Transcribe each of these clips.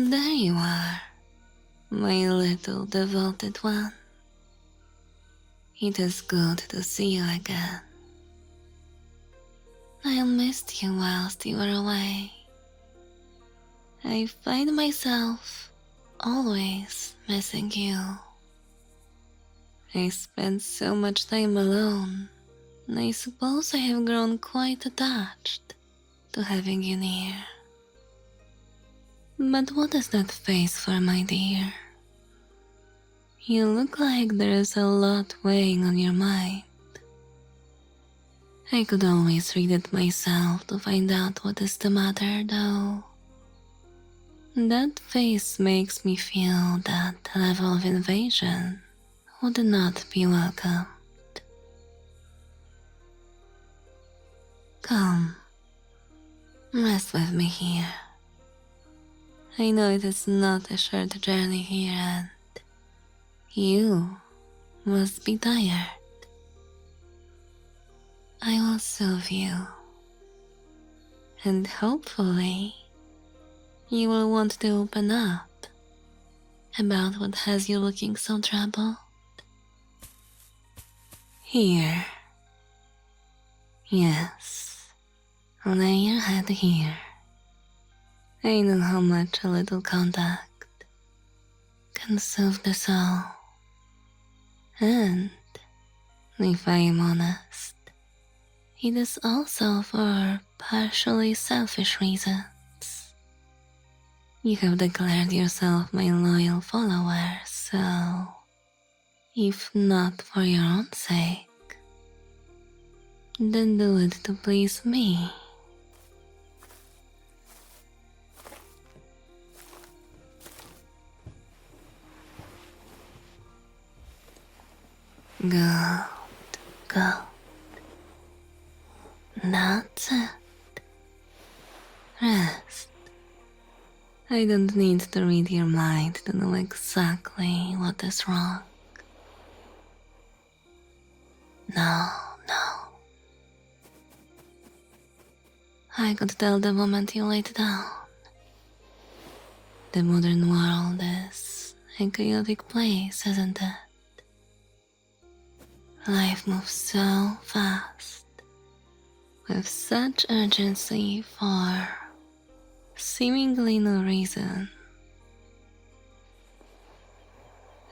There you are, my little devoted one. It is good to see you again. I missed you whilst you were away. I find myself always missing you. I spend so much time alone, and I suppose I have grown quite attached to having you near. But what is that face for, my dear? You look like there is a lot weighing on your mind. I could always read it myself to find out what is the matter, though. That face makes me feel that level of invasion would not be welcomed. Come, rest with me here. I know it is not a short journey here and you must be tired. I will soothe you, and hopefully you will want to open up about what has you looking so troubled. Here. Yes, lay your head here. I know how much a little contact can soothe the soul. And, if I am honest, it is also for partially selfish reasons. You have declared yourself my loyal follower, so if not for your own sake, then do it to please me. Good, good. That's it. Rest. I don't need to read your mind to know exactly what is wrong. No. I could tell the moment you laid down. The modern world is a chaotic place, isn't it? Life moves so fast, with such urgency for seemingly no reason.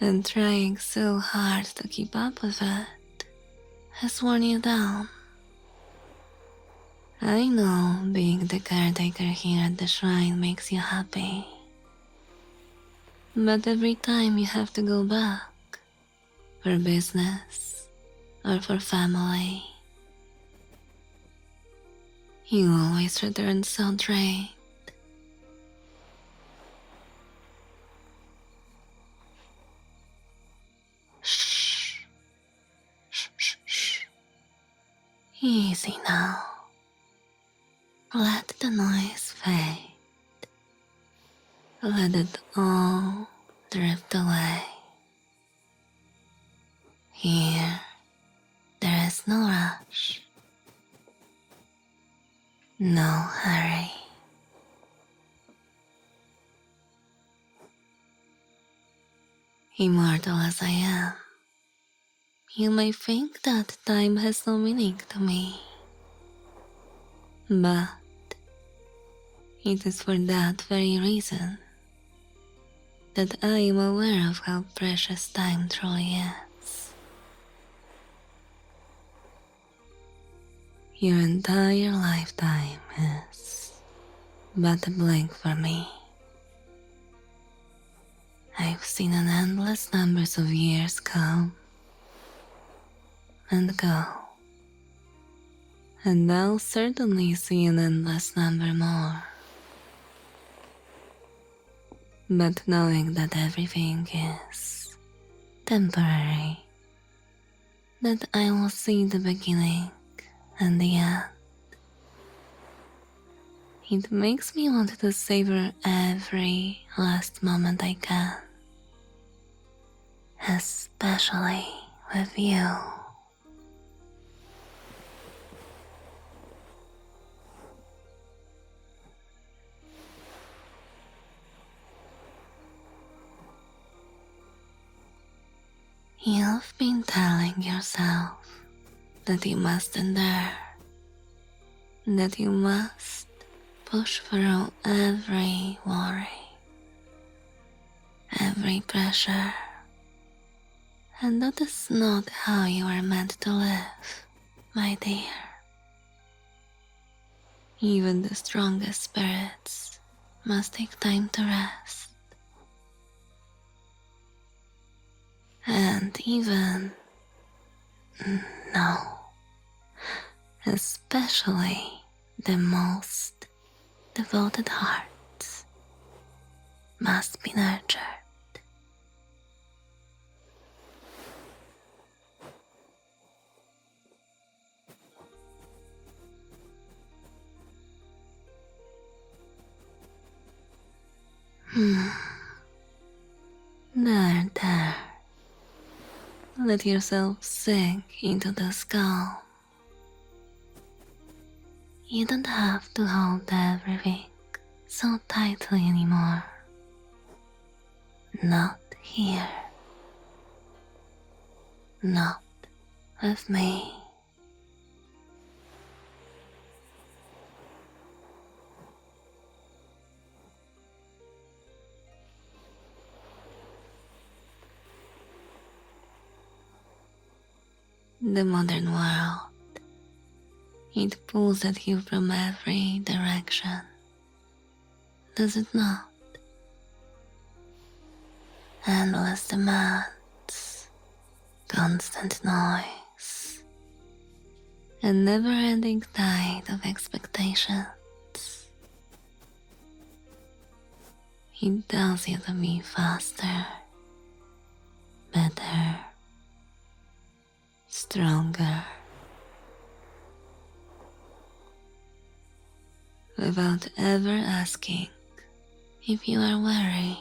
And trying so hard to keep up with it has worn you down. I know being the caretaker here at the shrine makes you happy. But every time you have to go back, for business or for family, you always return so drained. Shh. Easy now. Let the noise fade. Let it all drift away. Here, there is no rush. No hurry. Immortal as I am, you may think that time has no meaning to me. But it is for that very reason that I am aware of how precious time truly is. Your entire lifetime is but a blank for me. I've seen an endless numbers of years come and go, and I'll certainly see an endless number more. But knowing that everything is temporary, that I will see the beginning and the end, it makes me want to savor every last moment I can, especially with you. You've been telling yourself that you must endure, that you must push through every worry, every pressure, and that is not how you are meant to live, my dear. Even the strongest spirits must take time to rest. And even, no, especially the most devoted hearts must be nurtured. There. Let yourself sink into this calm. You don't have to hold everything so tightly anymore. Not here. Not with me. The modern world, it pulls at you from every direction, does it not? Endless demands, constant noise, a never-ending tide of expectations. It tells you to be faster, better, stronger, without ever asking if you are weary.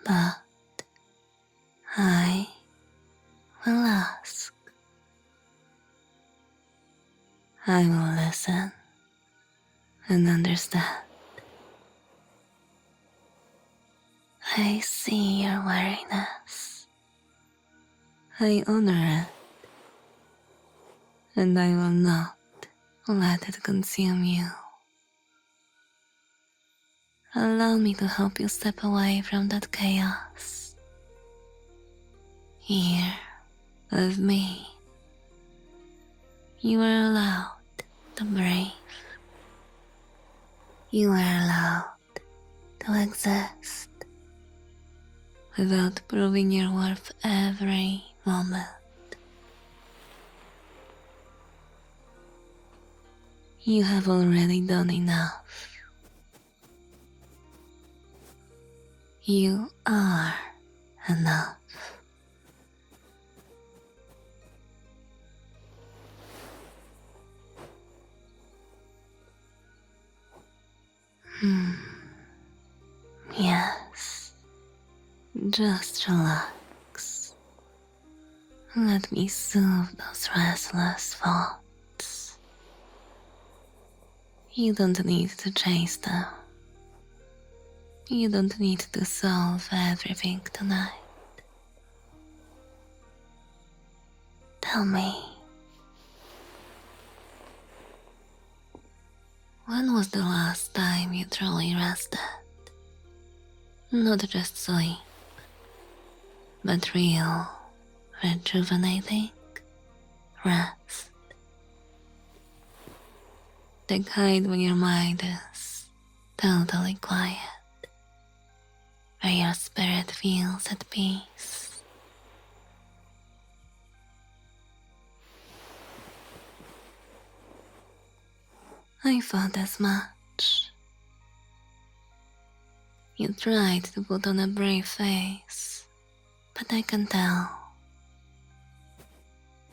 But I will ask. I will listen and understand. I see your weariness. I honor it, and I will not let it consume you. Allow me to help you step away from that chaos. Here, with me, you are allowed to breathe. You are allowed to exist without proving your worth every moment. You have already done enough. You are enough. Yes, just relax. Let me soothe those restless thoughts. You don't need to chase them. You don't need to solve everything tonight. Tell me, when was the last time you truly rested? Not just sleep, but real, rejuvenating rest. The kind when your mind is totally quiet, where your spirit feels at peace. I thought as much. You tried to put on a brave face, but I can tell.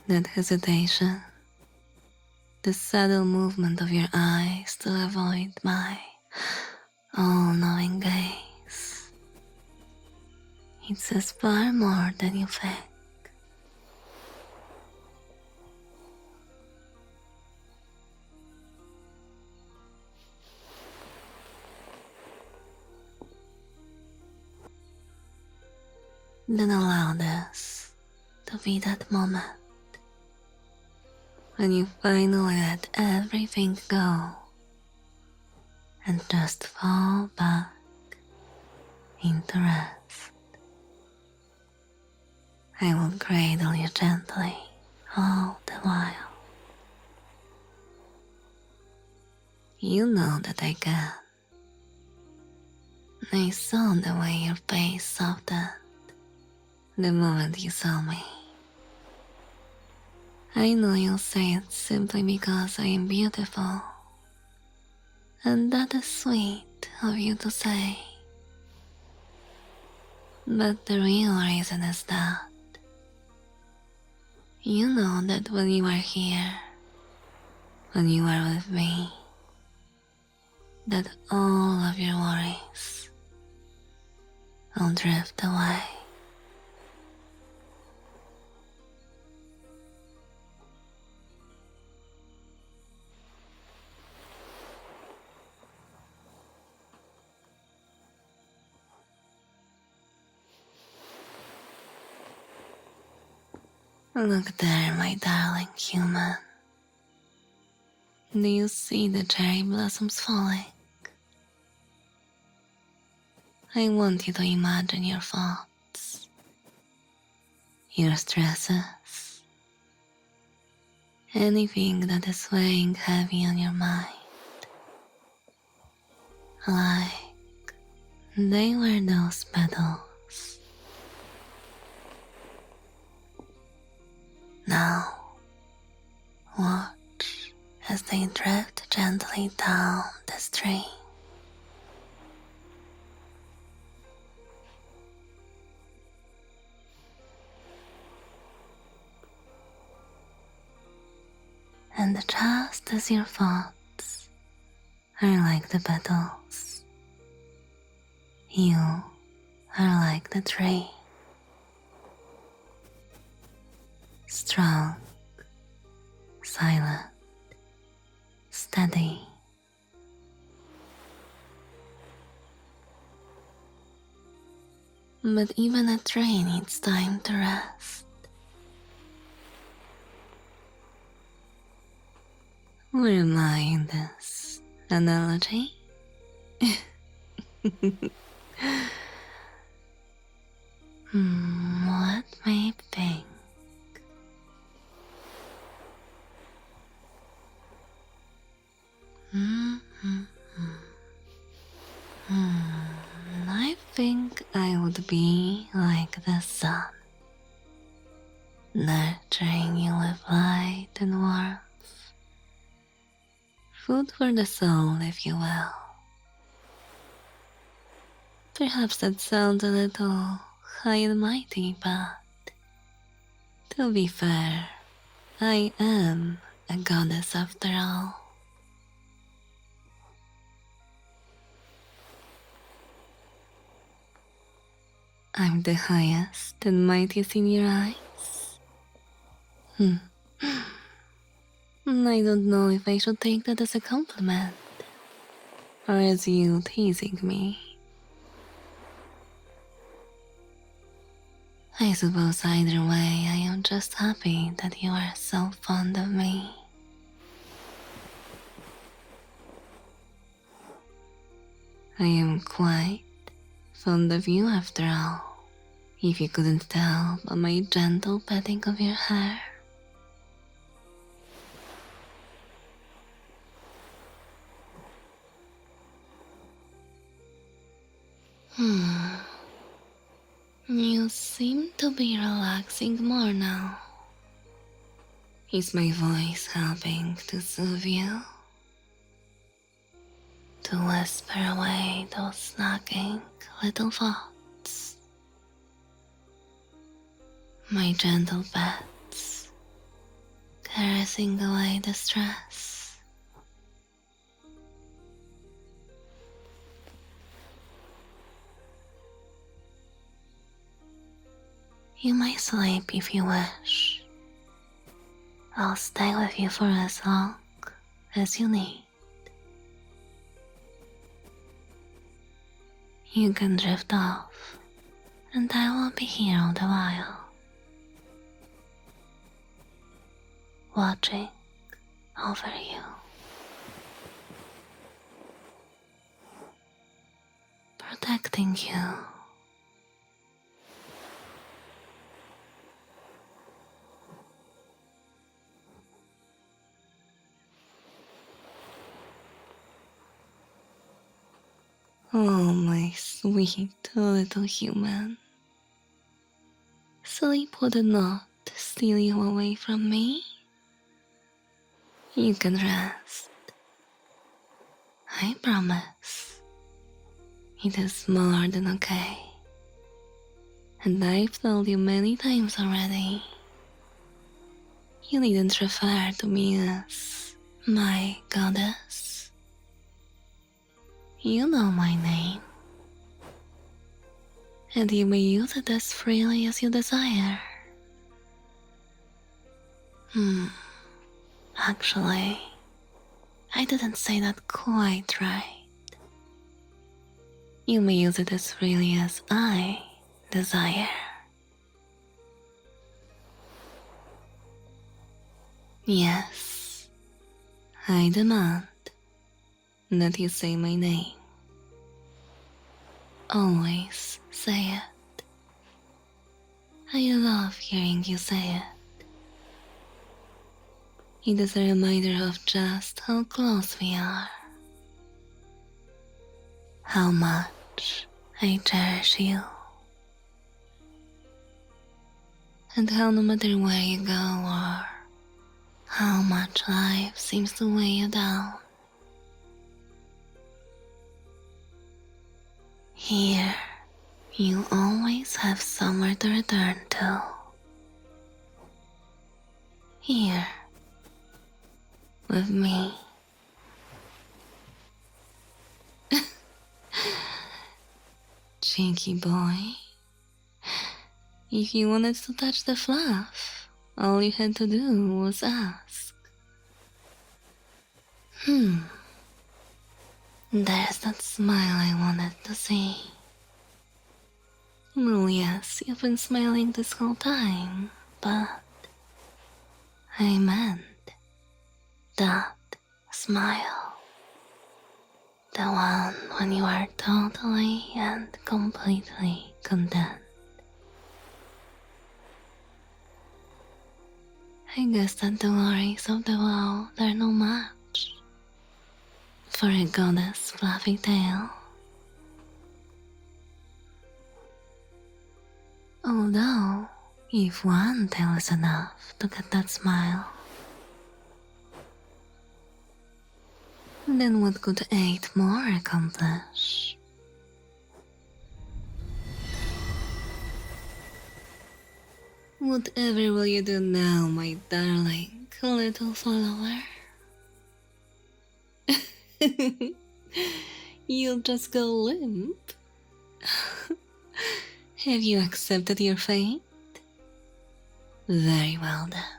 That hesitation, the subtle movement of your eyes to avoid my all-knowing gaze. It says far more than you think. Then allow this to be that moment when you finally let everything go and just fall back into rest. I will cradle you gently all the while. You know that I can. I saw the way your face softened the moment you saw me. I know you'll say it simply because I am beautiful, and that is sweet of you to say. But the real reason is that you know that when you are here, when you are with me, that all of your worries will drift away. Look there, my darling human. Do you see the cherry blossoms falling? I want you to imagine your thoughts, your stresses, anything that is weighing heavy on your mind. Like they were those petals. Now, watch as they drift gently down the stream. And just as your thoughts are like the petals, you are like the tree. Strong, silent, steady. But even a tree needs time to rest. Where am I in this analogy? Let me think. I think I would be like the sun, nurturing you with light and warmth. Food for the soul, if you will. Perhaps that sounds a little high and mighty, but to be fair, I am a goddess after all. I'm the highest and mightiest in your eyes. I don't know if I should take that as a compliment or as you teasing me. I suppose either way I am just happy that you are so fond of me. I am quite fond of you after all, if you couldn't tell by my gentle petting of your hair. You seem to be relaxing more now. Is my voice helping to soothe you? To whisper away those nagging little thoughts? My gentle pets, caressing away the stress. You may sleep if you wish. I'll stay with you for as long as you need. You can drift off and I will be here all the while, watching over you, protecting you. Oh, my sweet little human. Sleep would not steal you away from me. You can rest. I promise. It is more than okay. And I've told you many times already. You needn't refer to me as my goddess. You know my name. And you may use it as freely as you desire. Actually, I didn't say that quite right. You may use it as freely as I desire. Yes, I demand that you say my name. Always say it. I love hearing you say it. It is a reminder of just how close we are. How much I cherish you. And how no matter where you go or how much life seems to weigh you down, here you always have somewhere to return to. Here, with me. Cheeky boy. If you wanted to touch the fluff, all you had to do was ask. There's that smile I wanted to see. Well, yes, you've been smiling this whole time, but I meant that smile. The one when you are totally and completely content. I guess that the worries of the world are no match for a goddess fluffy tail. Although, if one tail is enough to get that smile, then what could 8 more accomplish? Whatever will you do now, my darling little follower? You'll just go limp? Have you accepted your fate? Very well then.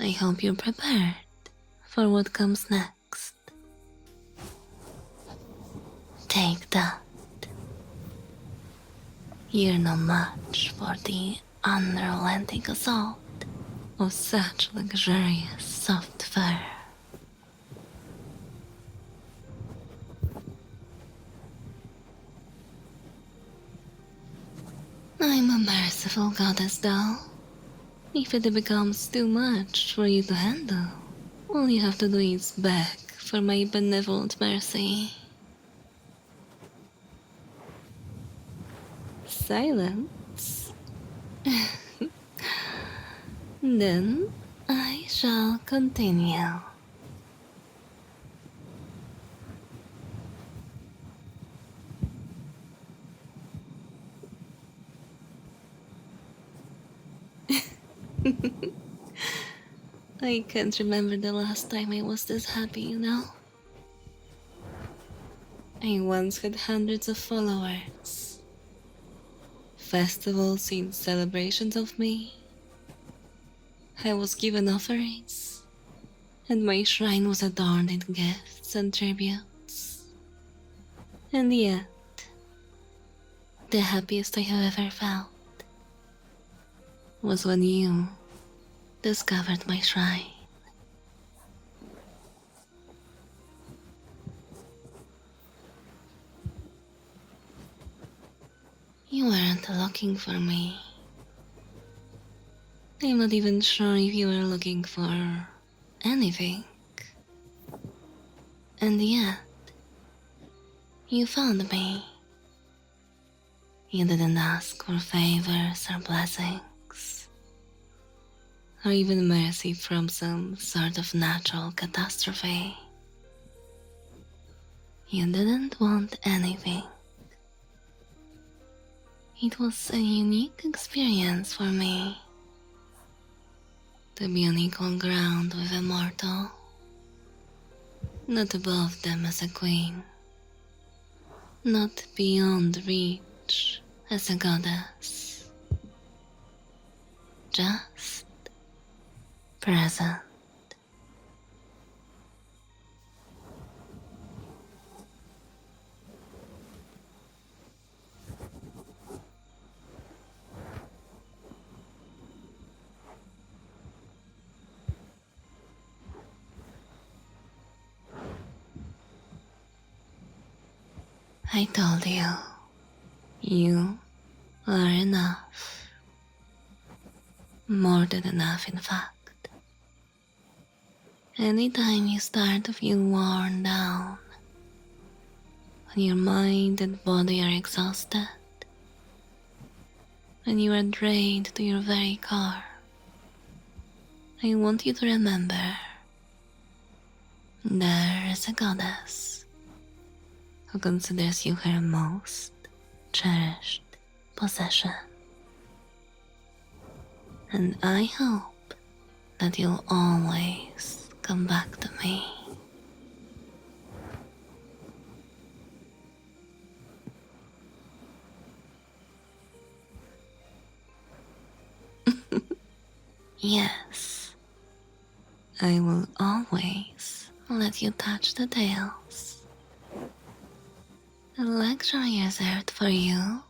I hope you're prepared for what comes next. Take that. You're no match for the unrelenting assault of such luxurious soft fur. I'm a merciful goddess though. If it becomes too much for you to handle, all you have to do is beg for my benevolent mercy. Silence. Then I shall continue. I can't remember the last time I was this happy, you know? I once had hundreds of followers. Festivals and celebrations of me. I was given offerings, and my shrine was adorned in gifts and tributes. And yet, The happiest I have ever felt was when you discovered my shrine. You weren't looking for me. I'm not even sure if you were looking for anything. And yet, you found me. You didn't ask for favors or blessings, or even mercy from some sort of natural catastrophe. You didn't want anything. It was a unique experience for me to be on equal ground with a mortal, not above them as a queen, not beyond reach as a goddess, just present. I told you, you are enough. More than enough, in fact. Anytime you start to feel worn down, when your mind and body are exhausted, when you are drained to your very core, I want you to remember there is a goddess who considers you her most cherished possession. And I hope that you'll always come back to me. Yes, I will always let you touch the tails. The luxury reserved for you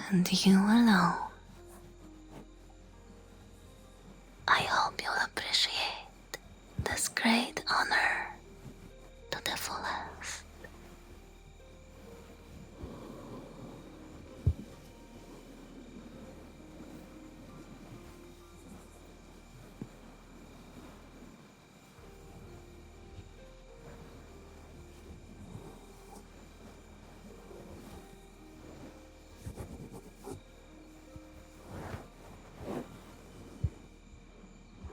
and you alone. I hope you'll appreciate this great honor to the fullest.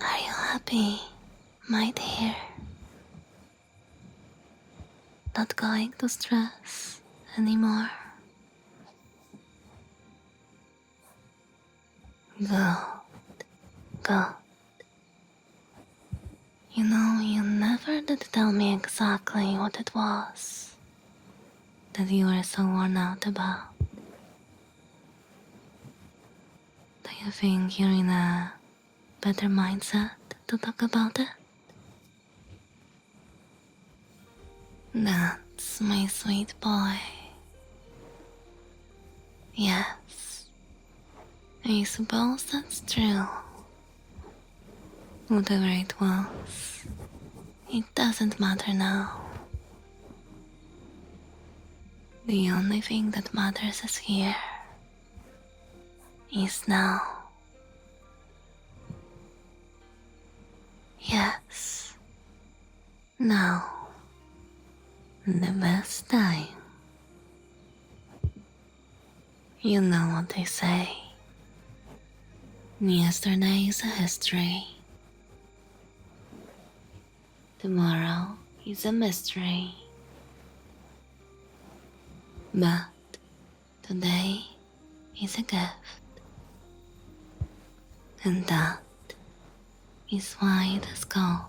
Are you happy, my dear? Not going to stress anymore? Good, good. You know, you never did tell me exactly what it was that you were so worn out about. Do you think you're in a better mindset to talk about it? That's my sweet boy. Yes, I suppose that's true. Whatever it was, it doesn't matter now. The only thing that matters is here, is now. Yes, now, the best time. You know what they say. Yesterday is a history. Tomorrow is a mystery. But today is a gift. And that is why it is called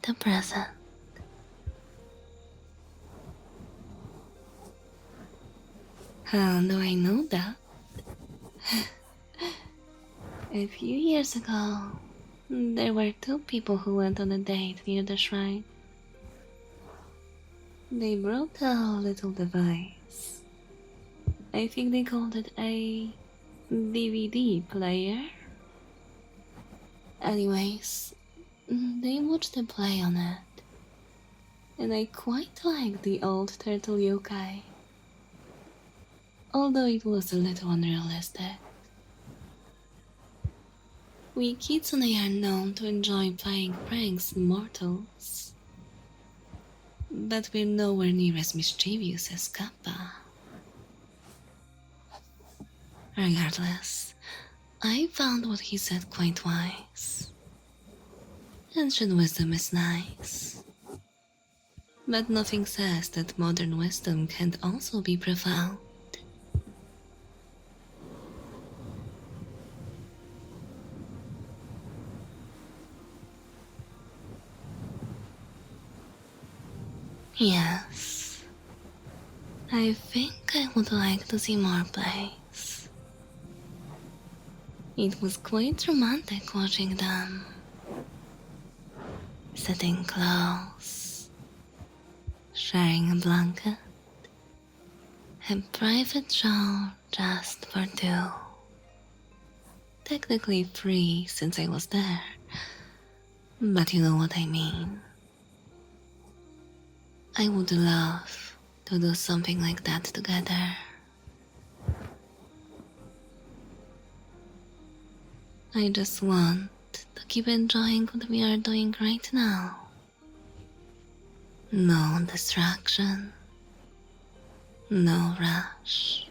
the present. How do I know that? A few years ago, there were two people who went on a date near the shrine. They brought a little device, I think they called it a DVD player. Anyways, they watched the play on it, and I quite like the old turtle yokai, although it was a little unrealistic. We Kitsune are known to enjoy playing pranks on mortals, but we're nowhere near as mischievous as Kappa. Regardless, I found what he said quite wise. Ancient wisdom is nice, but nothing says that modern wisdom can't also be profound. Yes, I think I would like to see more plays. It was quite romantic watching them, sitting close, sharing a blanket, a private show just for two. Technically free since I was there, but you know what I mean. I would love to do something like that together. I just want to keep enjoying what we are doing right now. No distraction, no rush.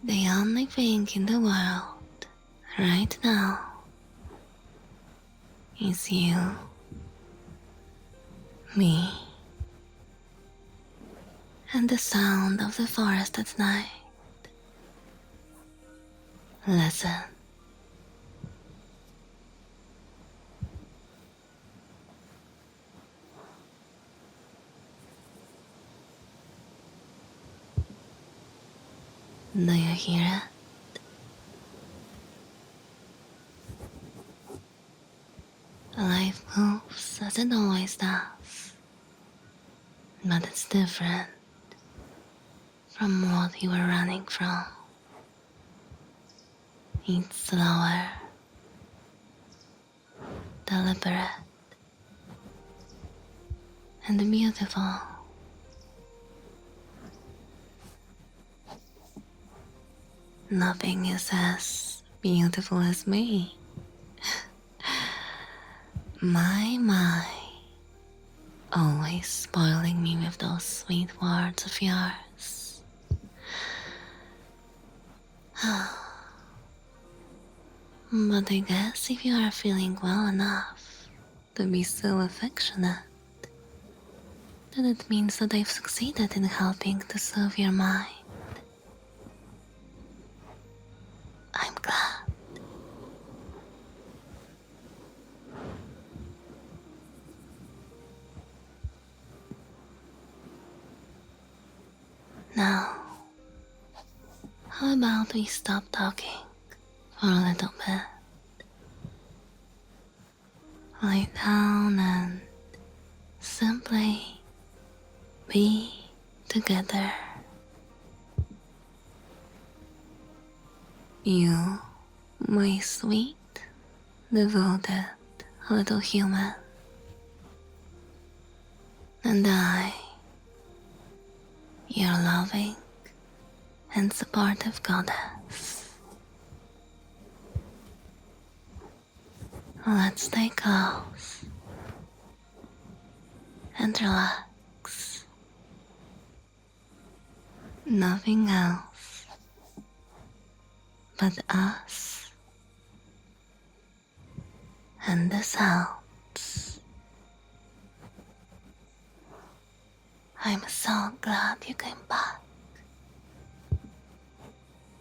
The only thing in the world right now is you, me, and the sound of the forest at night. Listen. Do you hear it? Life moves as it always does, but it's different from what you were running from. It's slower, deliberate, and beautiful. Nothing is as beautiful as me. My, always spoiling me with those sweet words of yours. But I guess if you are feeling well enough to be so affectionate, then it means that I've succeeded in helping to soothe your mind. I'm glad. Now, how about we stop talking for a little bit? Lie down and simply be together. You, my sweet, devoted little human, and I, your loving and supportive goddess. Let's stay close and relax. Nothing else but us and the sounds. I'm so glad you came back,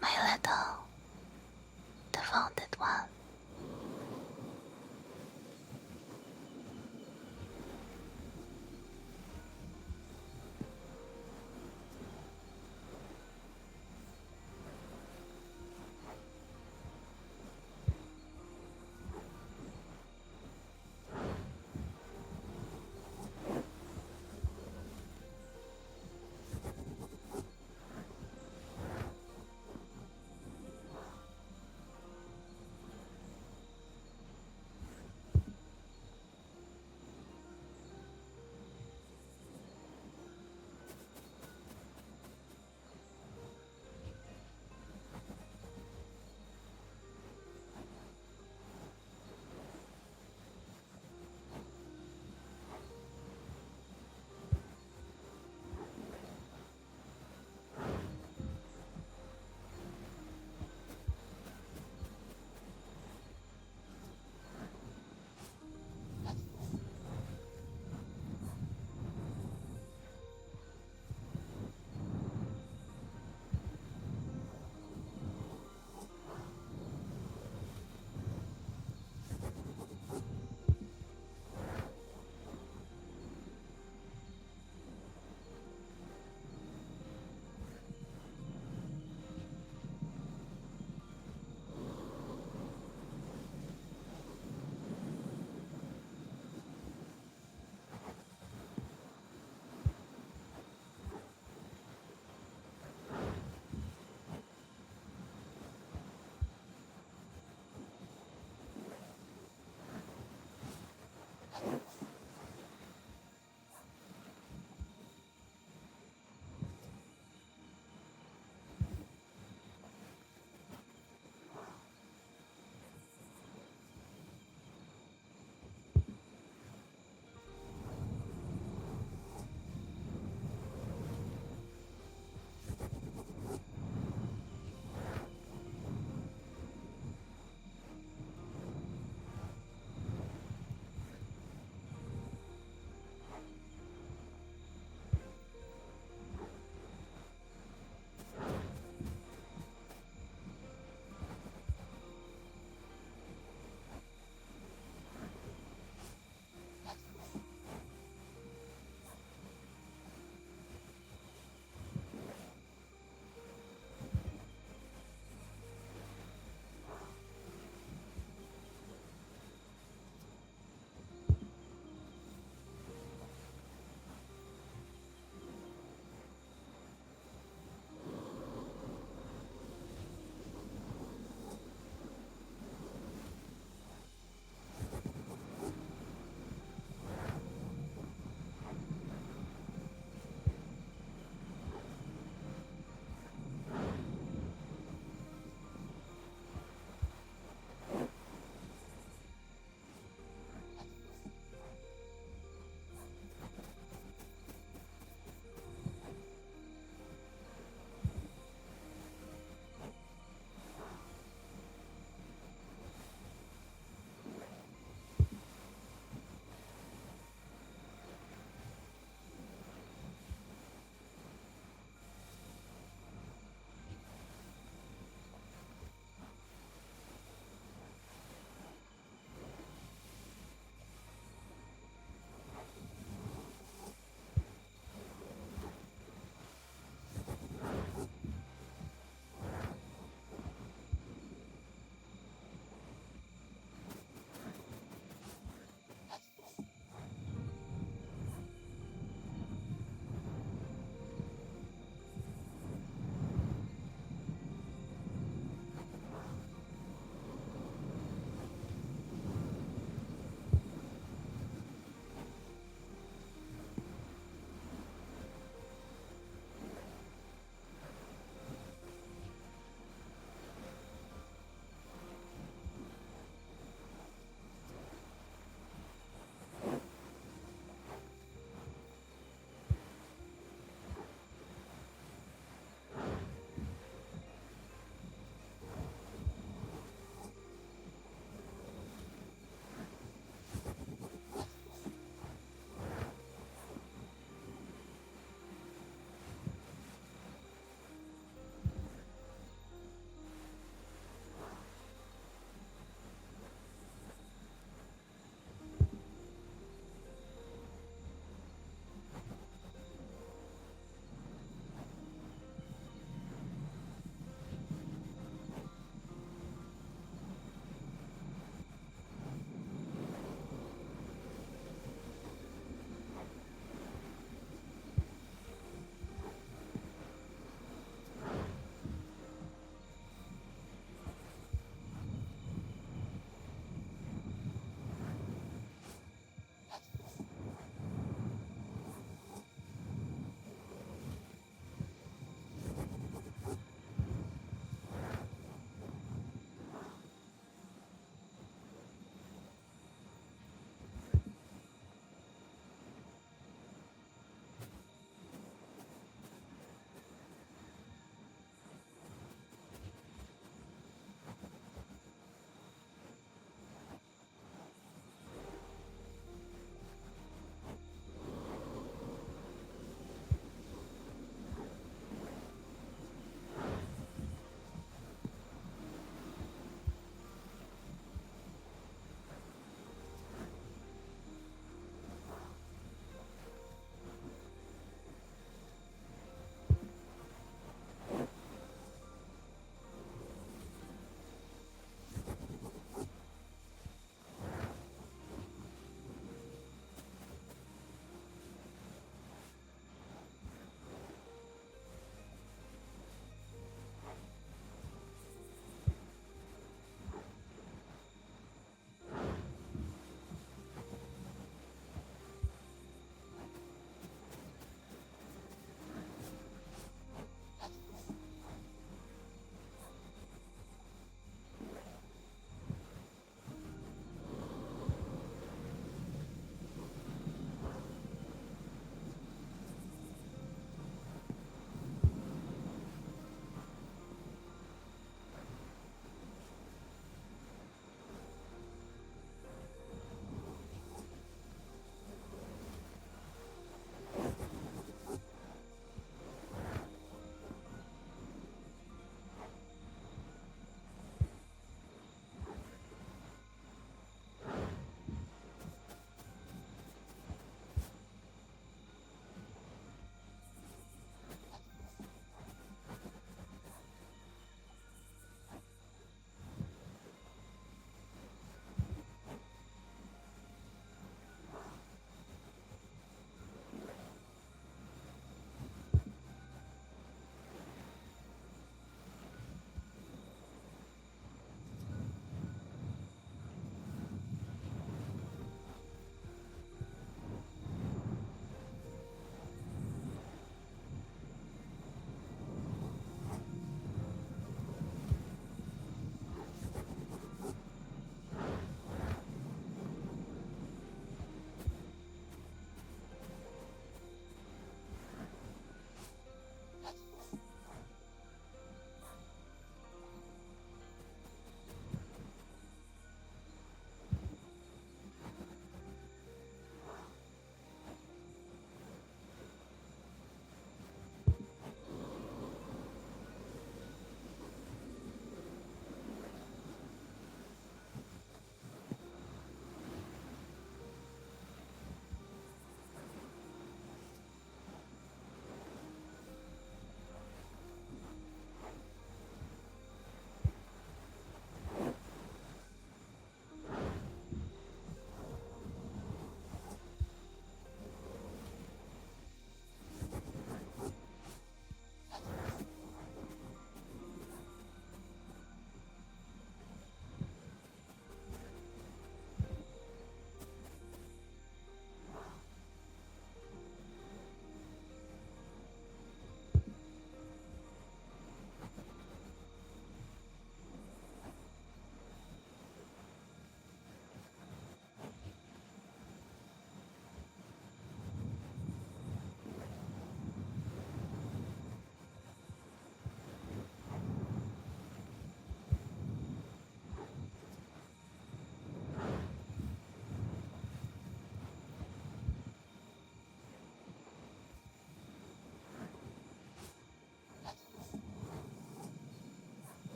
my little devoted one.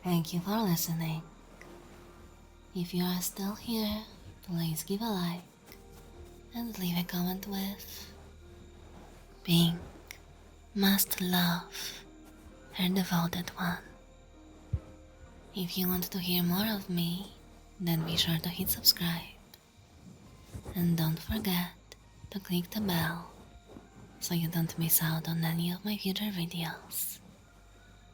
Thank you for listening. If you are still here, please give a like and leave a comment with Pink must love her devoted one. If you want to hear more of me, then be sure to hit subscribe. And don't forget to click the bell so you don't miss out on any of my future videos.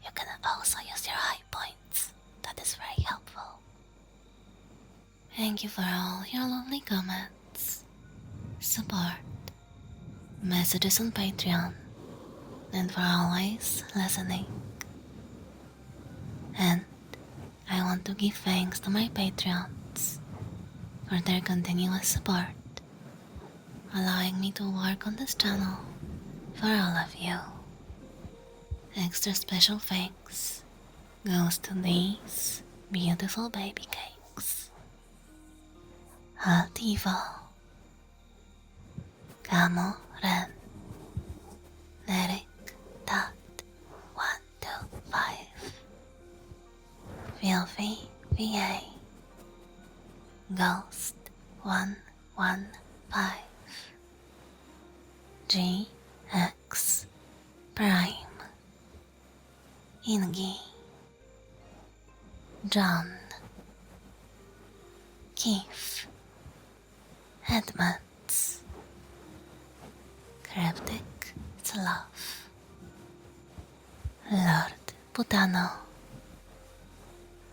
You can also use your high points, that is very helpful. Thank you for all your lovely comments, support, messages on Patreon, and for always listening. And I want to give thanks to my Patreons for their continuous support, allowing me to work on this channel for all of you. Extra special thanks goes to these beautiful baby cakes. Teufel, Camo Ren, Derek Dot 125, Filthy VA, Ghost 115, GX Prime, Ingi, John, Keith, Headpats, Cryptic Slav, Lord Putano,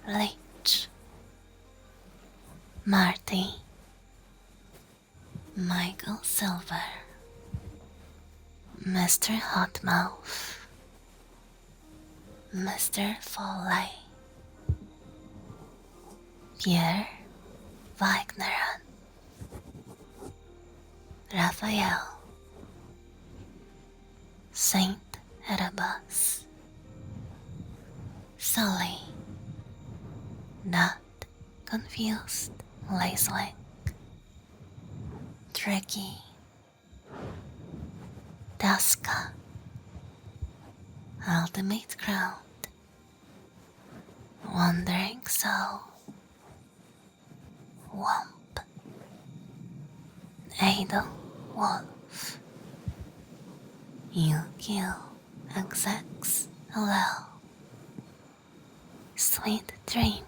Leech, Marty, Michael Silver, Mr. Hotmouth, Mr. Foley, Pierre Wagneran, Raphael, Saint Erebus, Sully, Not Confused Lacewick, Tricky, Duska, Ultimate Crowd, Wandering Soul, Womp, Idle Wolf, You Kill XX LL, Sweet Dreams,